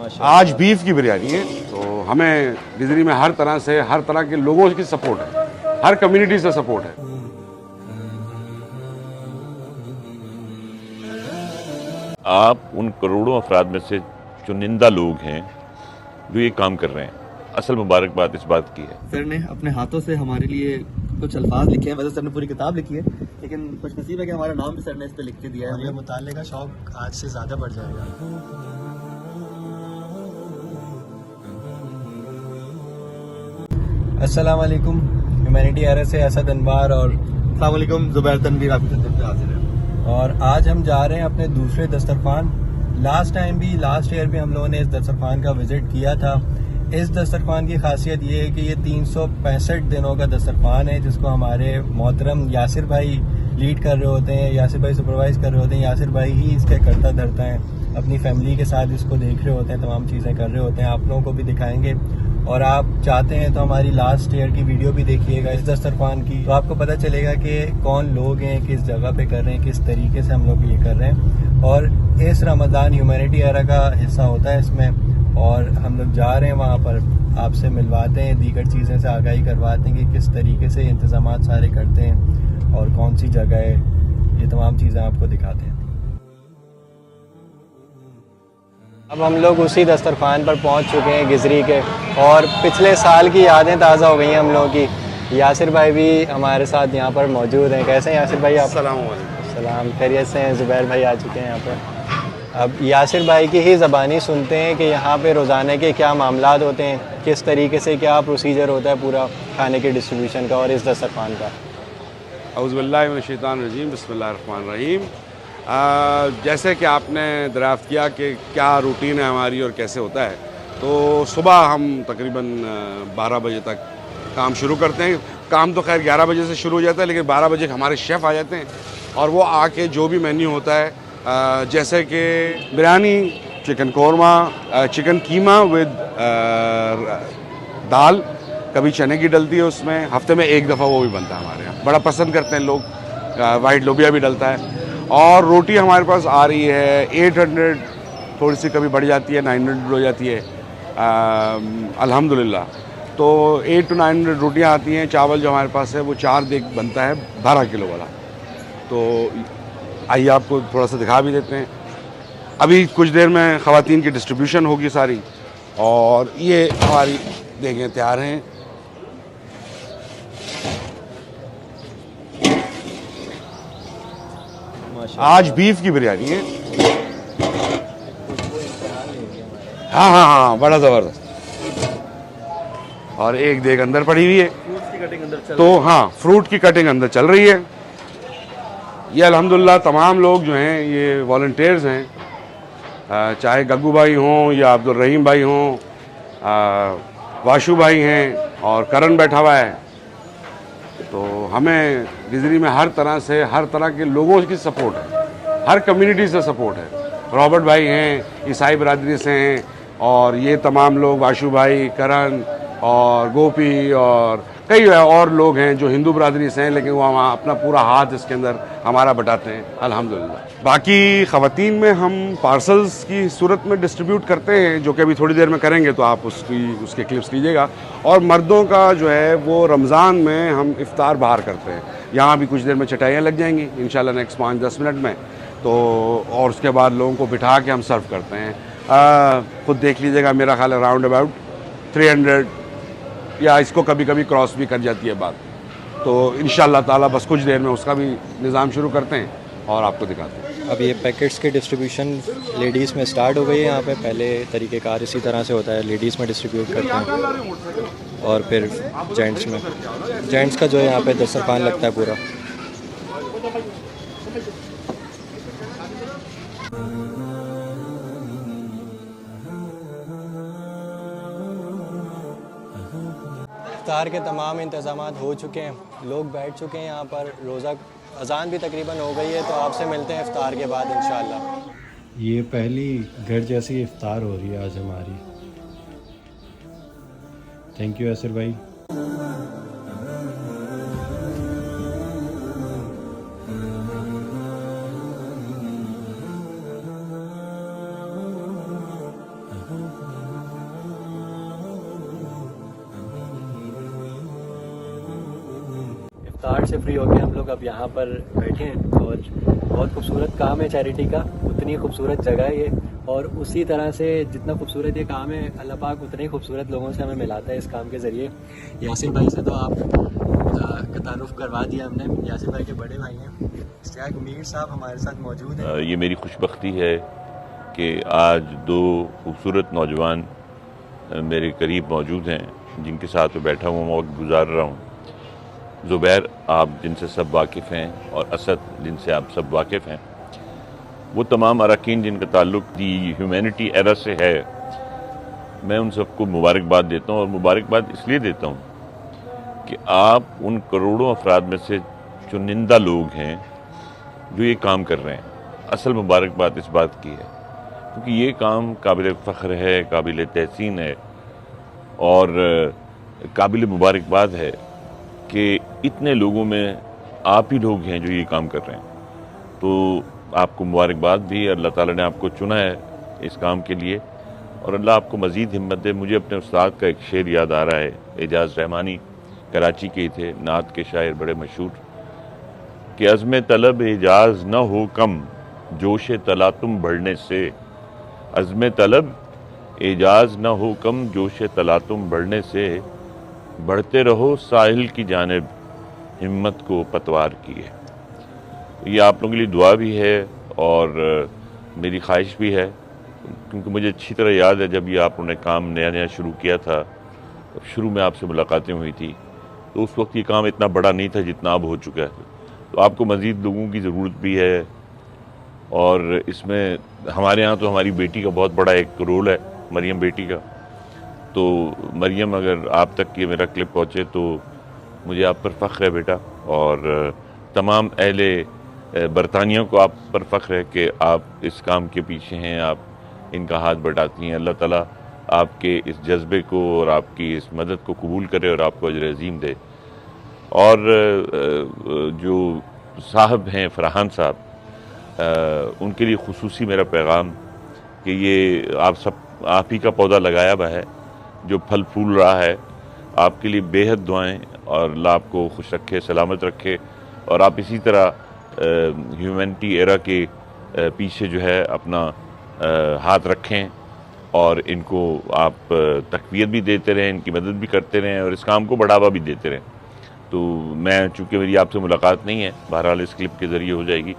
आज बीफ की बिरयानी है। तो हमें बिजरी में हर तरह से हर तरह के लोगों की सपोर्ट है, हर कम्युनिटी से सपोर्ट है। आप उन करोड़ों अफराद में से चुनिंदा लोग हैं जो ये काम कर रहे हैं। असल मुबारकबाद इस बात की है। सर ने अपने हाथों से हमारे लिए कुछ अल्फाज लिखे हैं। वैसे सर ने पूरी किताब लिखी है, लेकिन कुछ नसीब है कि हमारा नाम भी सर ने इस पे लिख के दिया है। ये मुताले का शौक आज से ज़्यादा बढ़ जाएगा। अस्सलाम वालेकुम, ह्यूमैनिटी एरर से असद अनवार और अस्सलाम वालेकुम, जुबैर तनवीर आपकी खिदमत में हाजिर है। और आज हम जा रहे हैं अपने दूसरे दस्तरखान। लास्ट ईयर भी हम लोगों ने इस दस्तरखान का विज़िट किया था। इस दस्तरखान की खासियत ये है कि ये 365 दिनों का दस्तरखान है, जिसको हमारे मोहतरम यासिर भाई लीड कर रहे होते हैं, यासिर भाई सुपरवाइज कर रहे होते हैं। यासिर भाई ही इसके करता धरता है, अपनी फैमिली के साथ इसको देख रहे होते हैं, तमाम चीज़ें कर रहे होते हैं। आप लोगों को भी दिखाएंगे, और आप चाहते हैं तो हमारी लास्ट ईयर की वीडियो भी देखिएगा इस दस्तरखान की, तो आपको पता चलेगा कि कौन लोग हैं, किस जगह पे कर रहे हैं, किस तरीके से हम लोग ये कर रहे हैं। और इस रमज़ान ह्यूमैनिटी एरा का हिस्सा होता है इसमें, और हम लोग जा रहे हैं वहाँ पर, आपसे मिलवाते हैं, दीगर चीज़ें से आगाही करवाते हैं कि किस तरीके से इंतज़ाम सारे करते हैं और कौन सी जगह है, ये तमाम चीज़ें आपको दिखाते हैं। अब हम लोग उसी दस्तरखान पर पहुंच चुके हैं गिजरी के, और पिछले साल की यादें ताज़ा हो गई हैं हम लोगों की। यासिर भाई भी हमारे साथ यहाँ पर मौजूद हैं। कैसे हैं यासिर भाई आप? सलाम, खैरियत से हैं? ज़ुबैर भाई आ चुके हैं यहाँ पर। अब यासिर भाई की ही ज़बानी सुनते हैं कि यहाँ पे रोज़ाना के क्या मामलात होते हैं, किस तरीके से क्या प्रोसीजर होता है पूरा खाने के डिस्ट्रीब्यूशन का और इस दस्तरखान का। औज़ु बिल्लाहि मिनश शैतानिर रजीम, बिस्मिल्लाहिर रहमानिर रहीम। जैसे कि आपने दरियाफ़्त किया कि क्या रूटीन है हमारी और कैसे होता है, तो सुबह हम तकरीबन 12 बजे तक काम शुरू करते हैं। काम तो खैर 11 बजे से शुरू हो जाता है, लेकिन 12 बजे हमारे शेफ़ आ जाते हैं और वो आके जो भी मेन्यू होता है, जैसे कि biryani, chicken korma, chicken keema with dal, कभी चने की डलती है उसमें, हफ्ते में एक दफ़ा वो भी बनता है हमारे यहाँ, बड़ा पसंद करते हैं लोग। वाइट लोबिया भी डलता है, और रोटी हमारे पास आ रही है 800, थोड़ी सी कभी बढ़ जाती है, 900 हो जाती है अल्हम्दुलिल्लाह। तो 800 to 900 रोटियाँ आती हैं। चावल जो हमारे पास है वो 4 देग बनता है 12 किलो वाला। तो आइए आपको थोड़ा सा दिखा भी देते हैं। अभी कुछ देर में ख़वातीन की डिस्ट्रीब्यूशन होगी सारी, और ये हमारी देखें तैयार हैं। आज बीफ की बिरयानी है। हाँ, बड़ा ज़बरदस्त। और एक देग अंदर पड़ी हुई है, तो हाँ, फ्रूट की कटिंग अंदर चल रही है। ये अल्हम्दुलिल्लाह तमाम लोग जो हैं ये वॉलंटियर्स हैं, चाहे गग्गू भाई हों या अब्दुल रहीम भाई हों, वाशु भाई हैं और करण बैठा हुआ है। तो हमें बिजरी में हर तरह से हर तरह के लोगों की सपोर्ट है, हर कम्युनिटी से सपोर्ट है। रॉबर्ट भाई हैं, ईसाई बरादरी से हैं, और ये तमाम लोग, वाशु भाई, करण और गोपी और कई और लोग हैं जो हिंदू बरादरी से हैं, लेकिन वो वहाँ अपना पूरा हाथ इसके अंदर हमारा बटाते हैं अल्हम्दुलिल्लाह। बाकी ख़वातीन में हम पार्सल्स की सूरत में डिस्ट्रीब्यूट करते हैं, जो कि अभी थोड़ी देर में करेंगे, तो आप उसके क्लिप्स लीजिएगा। और मर्दों का जो है वो रमज़ान में हम इफ्तार बाहर करते हैं। यहाँ भी कुछ देर में चटाइयाँ लग जाएंगी इंशाल्लाह नेक्स्ट 5-10 मिनट में, तो और उसके बाद लोगों को बिठा के हम सर्व करते हैं। खुद देख लीजिएगा, मेरा ख्याल है राउंड अबाउट 300 या इसको कभी कभी क्रॉस भी कर जाती है बात। तो इंशाल्लाह ताला बस कुछ देर में उसका भी निज़ाम शुरू करते हैं और आपको दिखाते हैं। अब ये पैकेट्स के डिस्ट्रीब्यूशन लेडीज़ में स्टार्ट हो गई है। यहाँ पे पहले तरीक़ेकार इसी तरह से होता है, लेडीज़ में डिस्ट्रीब्यूट करते हैं और फिर जेंट्स में। जेंट्स का जो है यहाँ पे दस्तरखान लगता है पूरा। इफ्तार के तमाम इंतज़ामात हो चुके हैं, लोग बैठ चुके हैं यहाँ पर। रोज़ा अज़ान भी तकरीबन हो गई है, तो आपसे मिलते हैं इफ्तार के बाद इंशाल्लाह। ये पहली घर जैसी इफ्तार हो रही है आज हमारी। थैंक यू यासिर भाई। इफ्तार से फ्री होकर हम लोग अब यहाँ पर बैठे हैं और बहुत खूबसूरत काम है चैरिटी का, उतनी खूबसूरत जगह है ये, और उसी तरह से जितना खूबसूरत ये काम है अल्लाह पाक उतने ही खूबसूरत लोगों से हमें मिलाता है इस काम के ज़रिए। यासिर भाई से तो आप का तारुफ करवा दिया हमने, यासिर भाई के बड़े भाई हैं इश्तियाक मीर साहब हमारे साथ मौजूद हैं। ये मेरी खुशबख्ती है कि आज दो खूबसूरत नौजवान मेरे करीब मौजूद हैं जिनके साथ मैं बैठा हुआ वक्त गुजार रहा हूँ। ज़ुबैर, आप जिनसे सब वाकिफ़ हैं, और असद जिनसे आप सब वाकिफ़ हैं, वो तमाम अरकान जिनका ताल्लुक दी ह्यूमैनिटी एरा से है, मैं उन सबको मुबारकबाद देता हूँ। और मुबारकबाद इसलिए देता हूँ कि आप उन करोड़ों अफराद में से चुनिंदा लोग हैं जो ये काम कर रहे हैं। असल मुबारकबाद इस बात की है क्योंकि ये काम काबिल फ़ख्र है, काबिल तहसीन है और काबिल मुबारकबाद है कि इतने लोगों में आप ही लोग हैं जो ये काम कर रहे हैं। तो आपको मुबारकबाद भी, अल्लाह ताला ने आपको चुना है इस काम के लिए और अल्लाह आपको मज़ीद हिम्मत दे। मुझे अपने उस्ताद का एक शेर याद आ रहा है, एजाज़ रहमानी, कराची के ही थे, नात के शायर बड़े मशहूर, कि अज़्म तलब एजाज़ न हो कम जोश तलातुम बढ़ने से, अज़्म तलब एजाज़ न हो कम जोश तलातुम बढ़ने से, बढ़ते रहो साहिल की जानिब हिम्मत को पतवार किए। ये आप लोगों के लिए दुआ भी है और मेरी ख्वाहिश भी है क्योंकि मुझे अच्छी तरह याद है जब ये आप लोगों ने काम नया नया शुरू किया था, शुरू में आपसे मुलाकातें हुई थी, तो उस वक्त ये काम इतना बड़ा नहीं था जितना अब हो चुका है। तो आपको मज़ीद लोगों की ज़रूरत भी है और इसमें हमारे यहाँ तो हमारी बेटी का बहुत बड़ा एक रोल है, मरियम बेटी का। तो मरियम, अगर आप तक ये मेरा क्लिप पहुँचे तो मुझे आप पर फ़ख्र है बेटा, और तमाम अहले बरतानिया को आप पर फ़ख्र है कि आप इस काम के पीछे हैं, आप इनका हाथ बढ़ाती हैं। अल्लाह ताला आपके इस जज्बे को और आपकी इस मदद को कबूल करे और आपको अजर अज़ीम दे। और जो साहब हैं फरहान साहब, उनके लिए खुसूसी मेरा पैगाम कि ये आप ही का पौधा लगाया हुआ है जो फल फूल रहा है। आपके लिए बेहद दुआएं और अल्लाह आपको खुश रखे, सलामत रखे और आप इसी तरह ह्यूमैनिटी एरा के पीछे जो है अपना हाथ रखें और इनको आप तक़वियत भी देते रहें, इनकी मदद भी करते रहें और इस काम को बढ़ावा भी देते रहें। तो मैं, चूँकि मेरी आपसे मुलाकात नहीं है, बहरहाल इस क्लिप के ज़रिए हो जाएगी,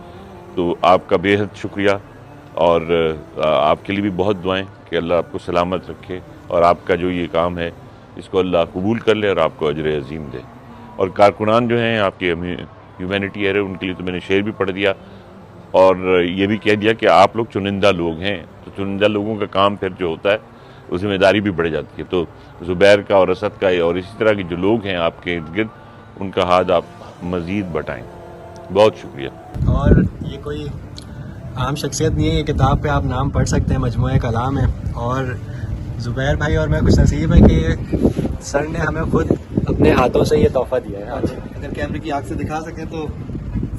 तो आपका बेहद शुक्रिया और आपके लिए भी बहुत दुआएं कि अल्लाह आपको सलामत रखे और आपका जो ये काम है इसको अल्लाह कबूल कर ले और आपको अजर अज़ीम दे। और कारकुनान जो हैं आपके ह्यूमैनिटी एरा, उनके लिए तो मैंने शेर भी पढ़ दिया और ये भी कह दिया कि आप लोग चुनिंदा लोग हैं, तो चुनिंदा लोगों का काम फिर जो होता है वो जिम्मेदारी भी बढ़ जाती है। तो ज़ुबैर का और असद का और इसी तरह के जो लोग हैं आपके इर्द गिर्द, उनका हाथ आप मज़ीद बटाएँ। बहुत शुक्रिया। और ये कोई आम शख्सियत नहीं है, ये किताब पे आप नाम पढ़ सकते हैं, मजमूए कलाम है। और ज़ुबैर भाई और मैं खुश नसीब है कि सर ने हमें खुद अपने हाथों से ये तोहफा दिया है आज। अगर कैमरे की आंख से दिखा सकें तो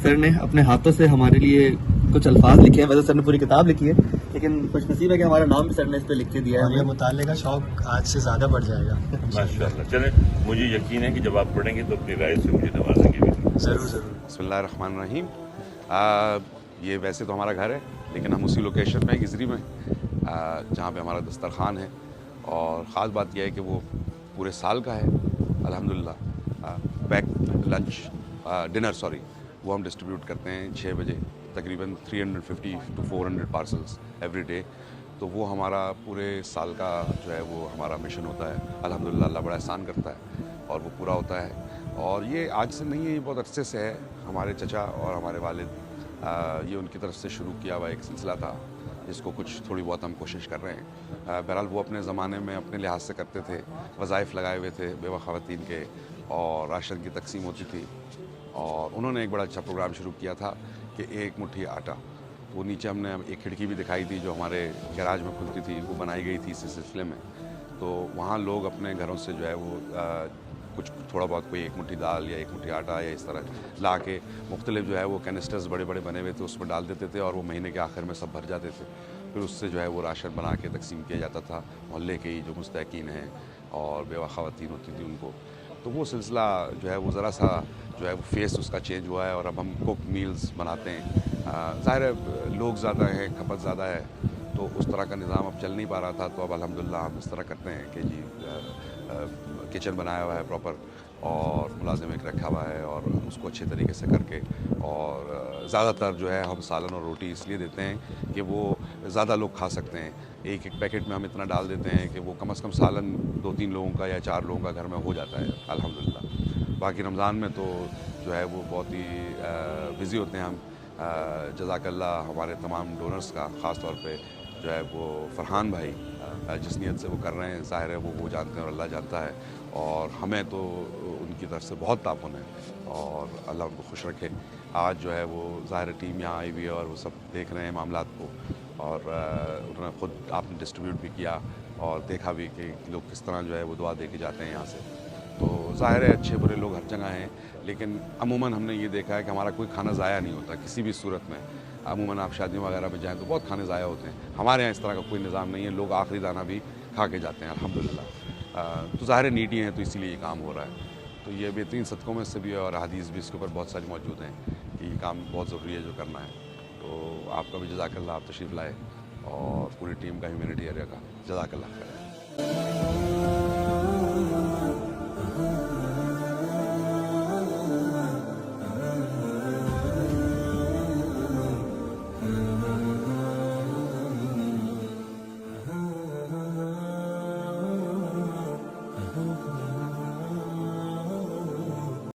सर ने अपने हाथों से हमारे लिए कुछ अल्फाज लिखे हैं। वैसे सर ने पूरी किताब लिखी है लेकिन खुश नसीब है कि हमारा नाम भी सर ने इस पर लिख के दिया है। और ये मुताले का शौक आज से ज़्यादा बढ़ जाएगा माशाअल्लाह। चलें, मुझे यकीन है कि जब आप पढ़ेंगे तो अपनी राय से मुझे नवाजेंगे भी। ज़रूर ज़रूर। बिस्मिल्लाहिर्रहमानिर्रहीम। ये वैसे तो हमारा घर है लेकिन हम उसी लोकेशन पे हैं, गिजरी में, जहाँ पे हमारा दस्तरखान है। और ख़ास बात यह है कि वो पूरे साल का है अल्हम्दुलिल्लाह। पैक लंच डिनर वो हम डिस्ट्रीब्यूट करते हैं 6 बजे, तकरीबन 350 to 400 पार्सल्स एवरी डे। तो वो हमारा पूरे साल का जो है वो हमारा मिशन होता है। अल्हम्दुलिल्लाह अल्लाह बड़ा एहसान करता है और वो पूरा होता है। और ये आज से नहीं है, ये बहुत अरसे से है। हमारे चचा और हमारे वालिद, ये उनकी तरफ से शुरू किया हुआ एक सिलसिला था जिसको कुछ थोड़ी बहुत हम कोशिश कर रहे हैं। बहरहाल वो अपने ज़माने में अपने लिहाज से करते थे, वज़ाइफ लगाए हुए थे बेवा ख़वातीन के और राशन की तकसीम होती थी। और उन्होंने एक बड़ा अच्छा प्रोग्राम शुरू किया था कि एक मुट्ठी आटा, वो नीचे हमने एक खिड़की भी दिखाई थी जो हमारे गैराज में खुलती थी, वो बनाई गई थी इसी सिलसिले में। तो वहाँ लोग अपने घरों से जो है वो कुछ थोड़ा बहुत, कोई एक मुट्ठी दाल या एक मुट्ठी आटा या इस तरह ला के मुख्तलिफ जो है वो कैनिस्टर्स बड़े बड़े बने हुए थे, उसमें डाल देते थे और वो महीने के आखिर में सब भर जाते थे। फिर उससे जो है वो राशन बना के तकसीम किया जाता था। मोहल्ले के ही जो मुस्तहकीन हैं और बेवा ख़वातीन होती थी उनको, तो वो सिलसिला जो है वो ज़रा सा जो है वो फेस उसका चेंज हुआ है और अब हम कुक मील्स बनाते हैं। ज़ाहिर है लोग ज़्यादा हैं, खपत ज़्यादा है, तो उस तरह का निज़ाम अब चल नहीं पा रहा था, तो अब अल्हम्दुलिल्लाह हम इस तरह करते हैं कि जी किचन बनाया हुआ है प्रॉपर और मुलाजिम एक रखा हुआ है और उसको अच्छे तरीके से करके, और ज़्यादातर जो है हम सालन और रोटी इसलिए देते हैं कि वो ज़्यादा लोग खा सकते हैं। एक एक पैकेट में हम इतना डाल देते हैं कि वो कम से कम सालन 2-3 लोगों का या 4 लोगों का घर में हो जाता है अल्हम्दुलिल्लाह। बाकी रमज़ान में तो जो है वो बहुत ही बिज़ी होते हैं हम। जज़ाकल्लाह हमारे तमाम डोनर्स का, ख़ास तौर पे जो है वो फरहान भाई जिस नीयत से वो कर रहे हैं, ज़ाहिर है वो जानते हैं और अल्लाह जानता है, और हमें तो उनकी तरफ से बहुत ताउन है और अल्लाह उनको खुश रखे। आज जो है वो ज़ाहिर टीम यहाँ आई हुई है और वो सब देख रहे हैं मामलात को, और उन्होंने ख़ुद आपने डिस्ट्रीब्यूट भी किया और देखा भी कि लोग किस तरह जो है वो दुआ दे के जाते हैं यहाँ से। तो ज़ाहिर है अच्छे बुरे लोग हर जगह हैं, लेकिन अमूमन हमने ये देखा है कि हमारा कोई खाना ज़ाया नहीं होता किसी भी सूरत में। अमूमन आप शादियों वगैरह में जाएँ तो बहुत खाने ज़ाया होते हैं, हमारे यहाँ इस तरह का कोई निज़ाम नहीं है, लोग आखिरी दाना भी खा के जाते हैं अल्हम्दुलिल्लाह। तो ज़ाहिर नीडी हैं तो इसीलिए ये काम हो रहा है। तो ये बेहतरीन सदक़ों में से भी है और हदीस भी इसके ऊपर बहुत सारी मौजूद हैं कि ये काम बहुत ज़रूरी है जो करना है। तो आपका भी जज़ाकल्लाह, आप तशरीफ़ लाए और पूरी टीम का, ह्यूमैनिटी एरिया का जज़ाकल्लाह खैर।